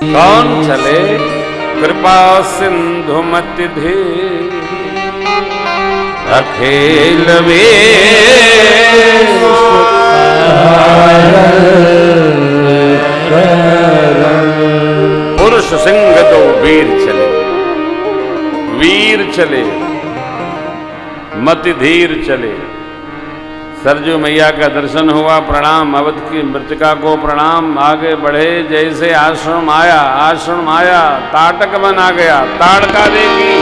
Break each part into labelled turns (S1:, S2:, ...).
S1: कौन चले कृपा सिंधु मति धीर अखिल पुरुष सिंह तो वीर चले मति धीर चले। सरजू मैया का दर्शन हुआ, प्रणाम। अवध की मृतिका को प्रणाम। आगे बढ़े, जैसे आश्रम आया ताटक बन आ गया। ताड़का देखी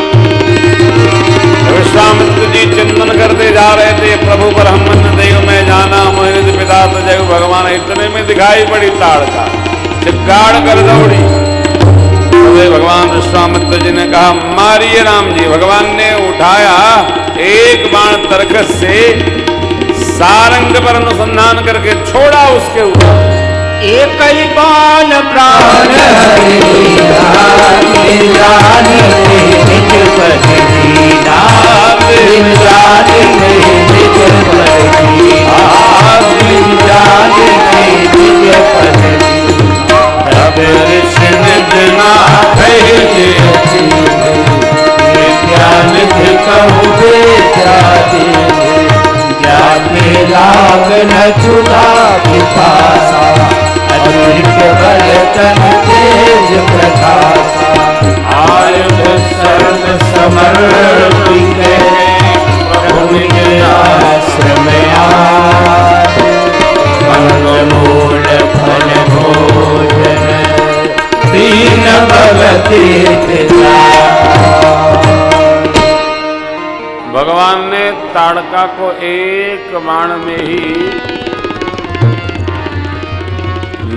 S1: विश्वामित्र जी चिंतन करते जा रहे थे, प्रभु ब्रह्मन देव में जाना मोहित पिता तजय भगवान। इतने में दिखाई पड़ी ताड़का, चिक्कार कर दौड़ी। भगवान विश्वामित्र जी ने कहा मारिए राम जी। भगवान ने उठाया एक बाण तरकस से सारंग पर अनुसंधान करके छोड़ा उसके ऊपर।
S2: एक ही बाण प्राण लाग न चुला पिपासा अतिरिक्त बल तन तेज प्रकाशा। आयुध सर्व समर्पित प्रभु निज आश्रम आए। कंदमूल फल भोजन दीन भगति पिता।
S1: भगवान ने ताड़का को एक बाण में ही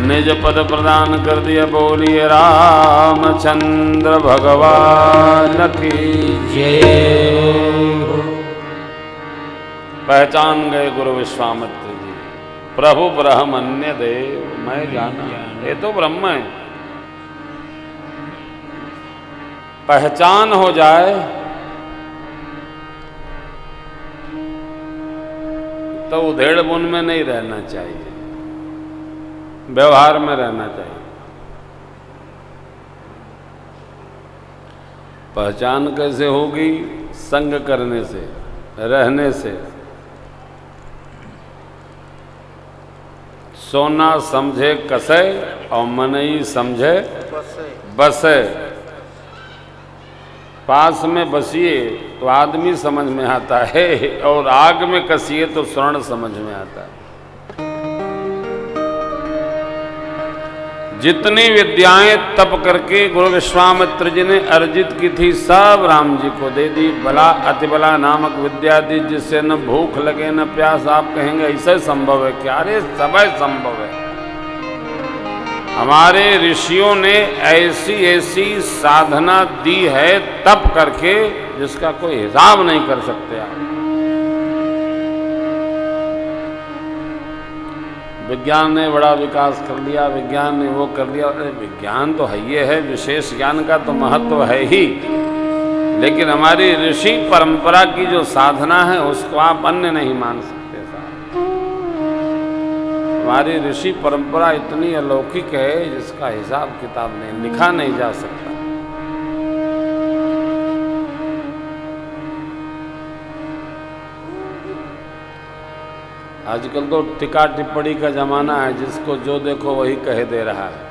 S1: निज पद प्रदान कर दिया। बोलिए रामचंद्र भगवान की जय। पहचान गए गुरु विश्वामित्र जी, प्रभु ब्रह्म अन्य देव मैं जाना। ये तो ब्रह्म है। पहचान हो जाए तो उधेड़ बुन में नहीं रहना चाहिए, व्यवहार में रहना चाहिए। पहचान कैसे होगी? संग करने से, रहने से। सोना समझे कसे और मनई समझे बसे। पास में बसिए तो आदमी समझ में आता है, और आग में कसिए तो स्वर्ण समझ में आता है। जितनी विद्याएं तप करके गुरु विश्वामित्र जी ने अर्जित की थी, सब राम जी को दे दी। बला अतिबला नामक विद्या दी, जिससे न भूख लगे न प्यास। आप कहेंगे ऐसे संभव है क्या? अरे सब संभव है। हमारे ऋषियों ने ऐसी ऐसी साधना दी है तप करके, जिसका कोई हिसाब नहीं कर सकते आप। विज्ञान ने बड़ा विकास कर लिया, विज्ञान ने वो कर लिया। अरे विज्ञान तो है, ये है, विशेष ज्ञान का तो महत्व है ही, लेकिन हमारी ऋषि परंपरा की जो साधना है उसको आप अन्य नहीं मान सकते। हमारी ऋषि परंपरा इतनी अलौकिक है जिसका हिसाब किताब नहीं, लिखा नहीं जा सकता। आजकल तो टिक्का टिप्पणी का जमाना है, जिसको जो देखो वही कह दे रहा है।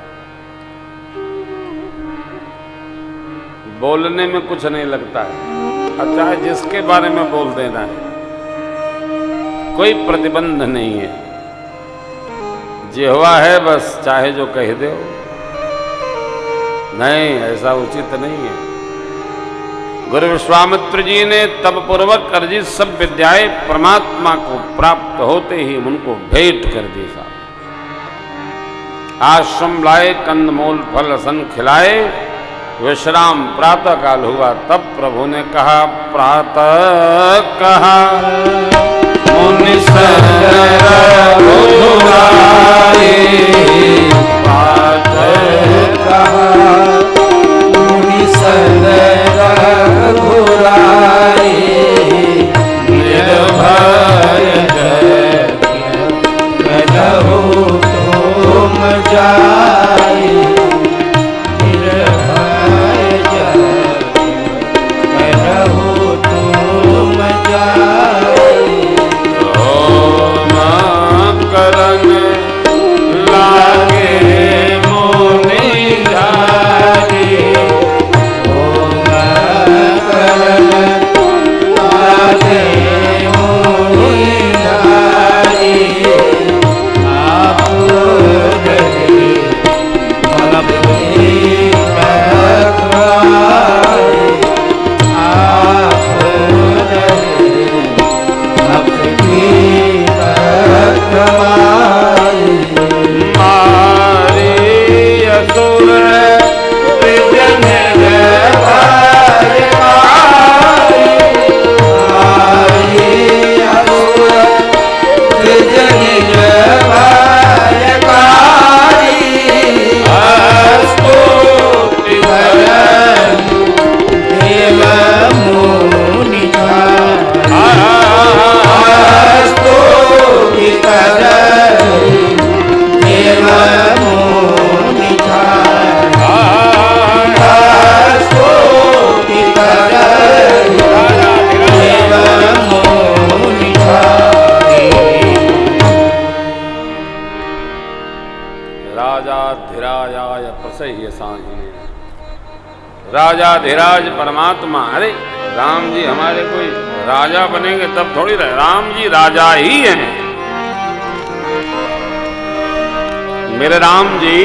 S1: बोलने में कुछ नहीं लगता है, अच्छा जिसके बारे में बोल देना है, कोई प्रतिबंध नहीं है। जिह्वा है बस, चाहे जो कह दो। नहीं, ऐसा उचित नहीं है। गुरु विश्वामित्र जी ने तप पूर्वक अर्जित सब विद्याएं परमात्मा को प्राप्त होते ही उनको भेंट कर दी। साहब आश्रम लाए, कंदमूल फल सन खिलाए, विश्राम प्रातः काल हुआ। तब प्रभु ने कहा प्रातः कहा मुनि प्रातः कहा मुनि घुराए, निर्भय कहूँ तुम जाए। चाहिए सांस में। राजाधिराज परमात्मा, अरे राम जी हमारे कोई राजा बनेंगे तब थोड़ी रहे, राम जी राजा ही हैं। मेरे राम जी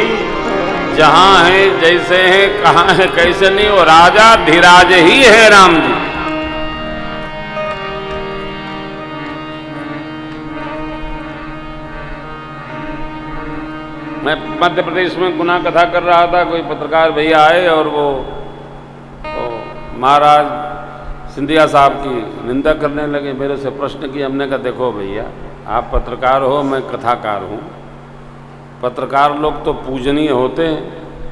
S1: जहां हैं, जैसे हैं, कहां है, कैसे नहीं, वो राजा धीराज ही है राम जी। मैं मध्य प्रदेश में गुना कथा कर रहा था, कोई पत्रकार भैया आए और वो महाराज सिंधिया साहब की निंदा करने लगे। मेरे से प्रश्न किया। हमने कहा देखो भैया, आप पत्रकार हो, मैं कथाकार हूँ। पत्रकार लोग तो पूजनीय होते हैं,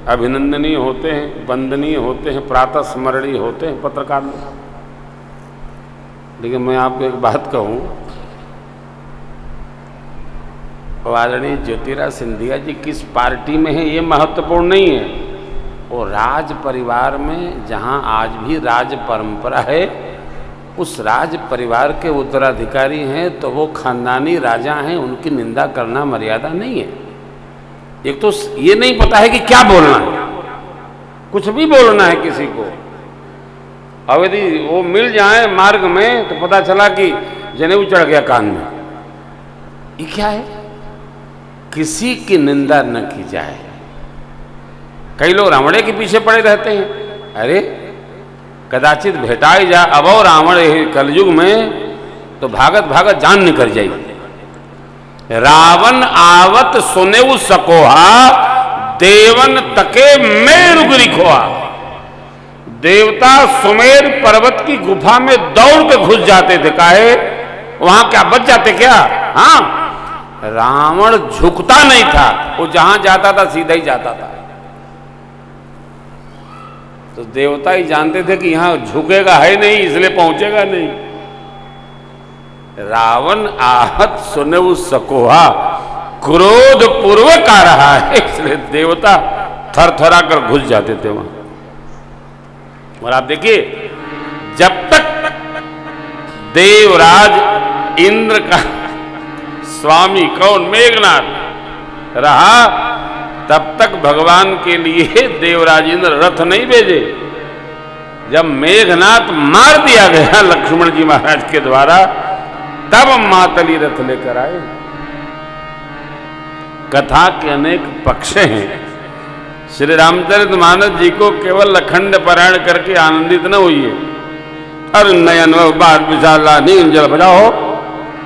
S1: अभिनंदनीय होते हैं, वंदनीय होते हैं, प्रातः स्मरणीय होते हैं पत्रकार लोग। लेकिन मैं आपको एक बात कहूँ, आदरणीय ज्योतिराज सिंधिया जी किस पार्टी में है ये महत्वपूर्ण नहीं है। वो राज परिवार में जहाँ आज भी राज परंपरा है, उस राज परिवार के उत्तराधिकारी हैं, तो वो खानदानी राजा हैं, उनकी निंदा करना मर्यादा नहीं है। एक तो ये नहीं पता है कि क्या बोलना है, कुछ भी बोलना है किसी को। अब यदि वो मिल जाए मार्ग में तो पता चला कि जनेऊ चढ़ गया कान में। ये क्या है? किसी की निंदा न की जाए। कई लोग रावणे के पीछे पड़े रहते हैं। अरे कदाचित भेटाई जा अब और रावण कलयुग में तो भागत भागत जान निकल जाएगी। रावण आवत सुनेऊ सकोहा, देवन तके मेरुगिरी खोहा। देवता सुमेर पर्वत की गुफा में दौड़ के घुस जाते थे। काहे? वहां क्या बच जाते क्या? हाँ, रावण झुकता नहीं था, वो जहां जाता था सीधा ही जाता था। तो देवता ही जानते थे कि यहां झुकेगा है नहीं, इसलिए पहुंचेगा नहीं। रावण आहत सुनेऊ सकोहा, क्रोध पूर्वक आ रहा है, इसलिए देवता थरथरा कर घुस जाते थे वहां। और आप देखिए, जब तक देवराज इंद्र का स्वामी कौन, मेघनाथ रहा, तब तक भगवान के लिए देवराज इंद्र रथ नहीं भेजे। जब मेघनाथ मार दिया गया लक्ष्मण जी महाराज के द्वारा, तब मातली रथ लेकर आए। कथा के अनेक पक्ष हैं। श्री रामचरितमानस जी को केवल अखंड पारायण करके आनंदित न होइए। अर नयन बात विशाला नीन जल बजाओ,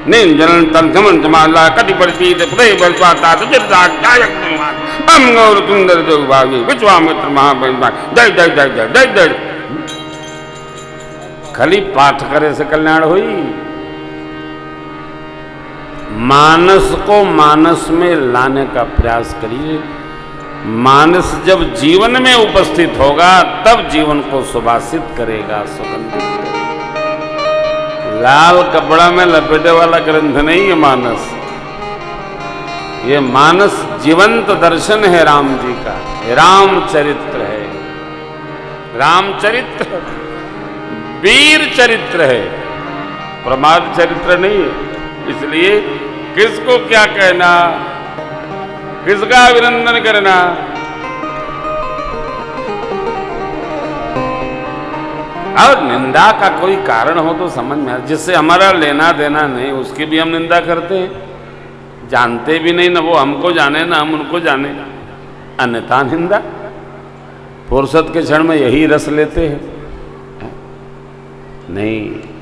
S1: नीन जलन तन समन जमाला कटि परिचित प्रदय बलपाता सुचिता गायक बम गौर सुंदर जोगभागी विश्वामित्र महाबलवा जय जय जय जय जय जय। खाली पाठ करे से कल्याण हुई। मानस को मानस में लाने का प्रयास करिए। मानस जब जीवन में उपस्थित होगा तब जीवन को सुभाषित करेगा, सुगंधित। लाल कपड़ा में लपेटे वाला ग्रंथ नहीं है मानस। ये मानस जीवंत दर्शन है राम जी का, रामचरित्र है। रामचरित्र वीर चरित्र है, प्रमाद चरित्र नहीं है। इसलिए किसको क्या कहना, किसका अभिनंदन करना। और निंदा का कोई कारण हो तो समझ में, जिससे हमारा लेना देना नहीं, उसकी भी हम निंदा करते हैं। जानते भी नहीं, ना वो हमको जाने ना हम उनको जाने, अन्यथा निंदा। फुर्सत के क्षण में यही रस लेते हैं। नहीं,